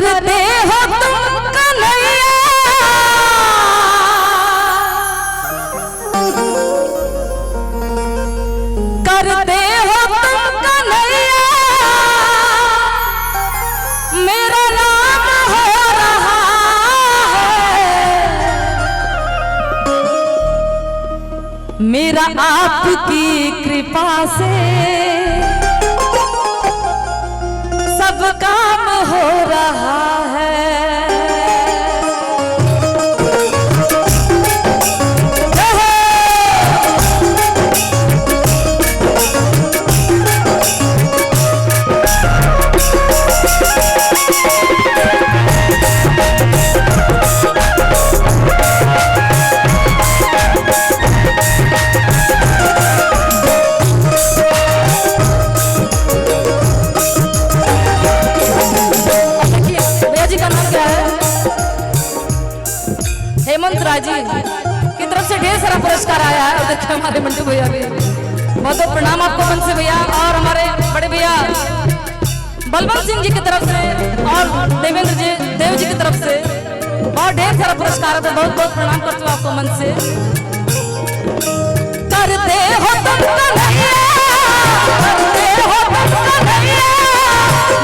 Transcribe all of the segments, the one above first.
करते हो तुम कन्हैया, करते हो तुम कन्हैया, मेरा नाम हो रहा है, मेरा आपकी कृपा से सब काम हो रहा है। हेमंत राज जी की तरफ से ढेर सारा पुरस्कार आया है। और देखिए हमारे मंटू भैया भी बहुत बहुत प्रणाम आपको मन से भैया, और हमारे बड़े भैया बलवंत सिंह जी की तरफ से और देवेंद्र जी देव जी की तरफ से बहुत ढेर सारा पुरस्कार है। तो बहुत बहुत प्रणाम करती हूँ आपको मन से। करते हो तुम कन्हैया, करते हो तुम कन्हैया,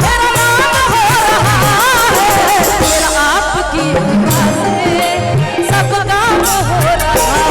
मेरा नाम हो रहा है, मेरा आपकी कृपा से सब काम हो रहा है।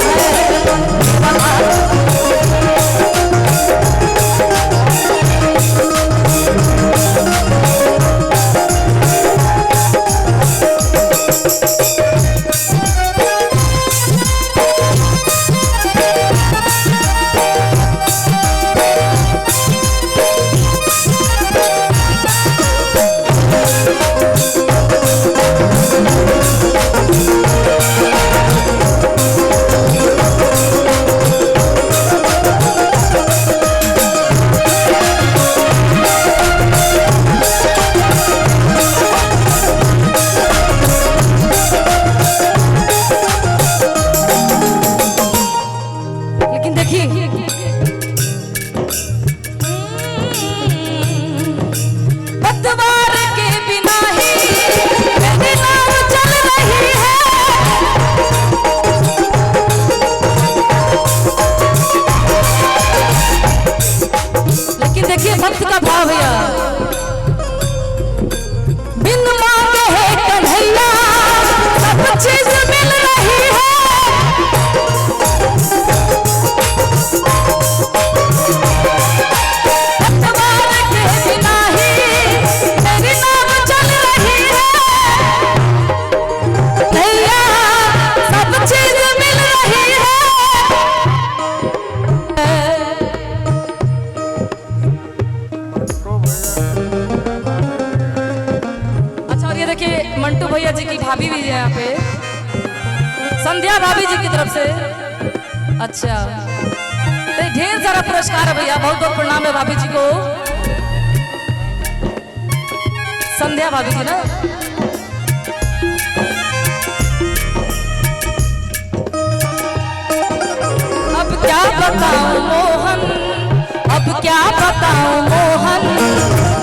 भक्त का भाव भैया, बिन मांगे है कन्हैया सब चीज मिल रही है, भगवान के बिना ही मेरी नाम चल रही है, भैया सब चीज मिल रही है। देखिए मंटू भैया जी की भाभी भी है यहाँ पे, संध्या भाभी जी की तरफ से। अच्छा तो ढेर सारा पुरस्कार है भैया, बहुत बहुत प्रणाम है भाभी जी को, संध्या भाभी जी ना। अब क्या बताऊं मोहन, अब क्या बताऊं मोहन,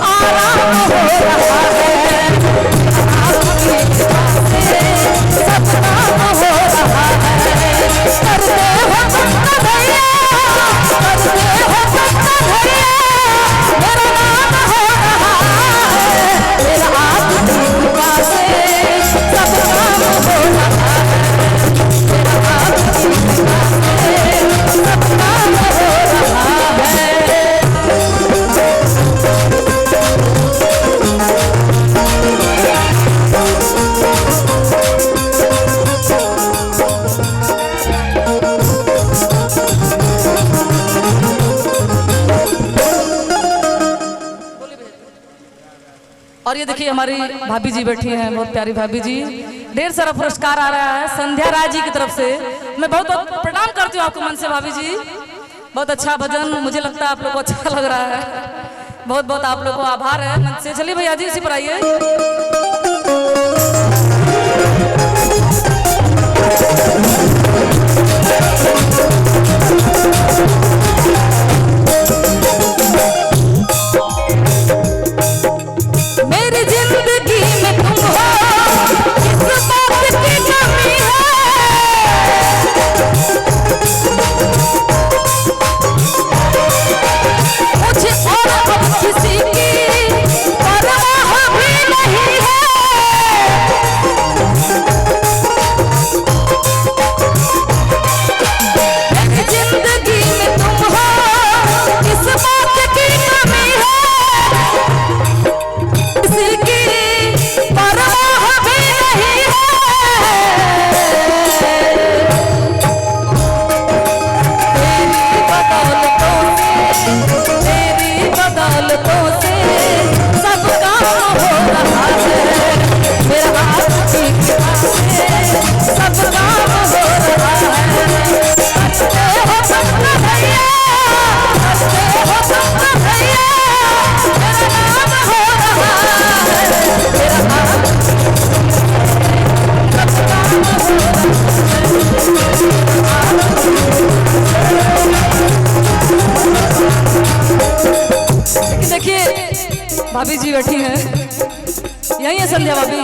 आराम हो रहा है, सब काम हो रहा है। करते हो तुम कन्हैया, करते हो तुम कन्हैया, मेरा नाम हो रहा है, मेरा आपकी कृपा से सब काम हो रहा है, मेरा आपकी कृपा से सब काम हो रहा है। और ये देखिए हमारी भाभी जी बैठी हैं, बहुत प्यारी भाभी जी, ढेर सारा पुरस्कार आ रहा है संध्या राज जी की तरफ से। मैं बहुत बहुत प्रणाम करती हूँ आपको मन से भाभी जी, बहुत अच्छा भजन, मुझे लगता है आप लोग को अच्छा लग रहा है, बहुत बहुत आप लोग को आभार है मन से। चलिए भैया जी इसी पर आइए। मेरी जिंदगी में तुम भाभी जी बैठी हैं, यही है संध्या भाभी?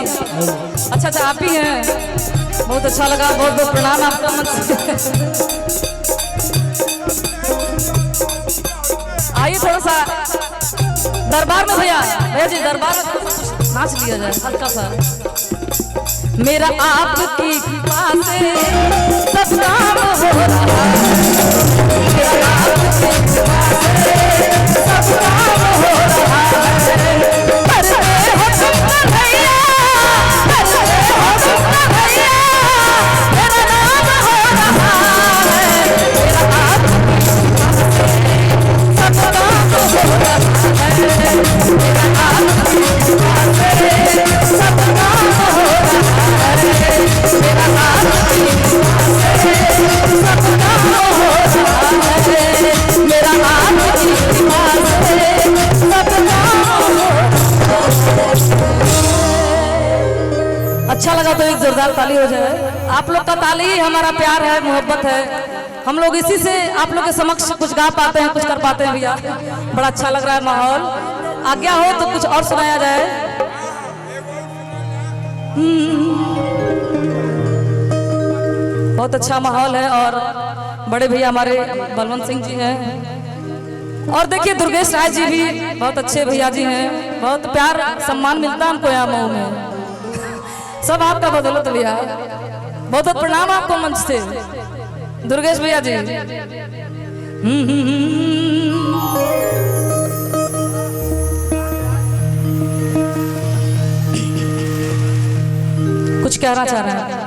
अच्छा आप ही हैं, बहुत अच्छा लगा, बहुत बहुत प्रणाम आपका मन से। आइए थोड़ा सा दरबार में भैया जी दरबार में नाच लिया जाए हल्का सा। मेरा आपकी कृपा से सब काम हो रहा है, मेरा आपकी कृपा से सब काम हो रहा है। करते हो तुम भैया, करते हो तुम भैया, मेरा नाम हो रहा है, मेरा आपकी कृपा से सब काम हो रहा है, मेरा आपकी कृपा से सब काम हो रहा है, मेरा आपकी कृपा से सब काम हो रहा है, मेरा आपकी कृपा से सब काम हो रहा है। अच्छा लगा तो एक जोरदार ताली हो जाए। आप लोग का ताली ही हमारा प्यार है, मोहब्बत है। हम लोग इसी से आप लोग के समक्ष कुछ गा पाते हैं, कुछ कर पाते हैं भैया। बड़ा अच्छा लग रहा है माहौल। आज्ञा हो तो कुछ और सुनाया जाए। बहुत अच्छा माहौल है और बड़े भैया हमारे बलवंत सिंह जी हैं और देखिए दुर्गेश राय जी भी बहुत अच्छे भैया जी हैं। बहुत प्यार सम्मान मिलता है हमको यहाँ मऊ में। सब आपका बदौलत भैया। बहुत बहुत प्रणाम आपको मंच से दुर्गेश भैया जी। कुछ कहना चाह रहे हैं?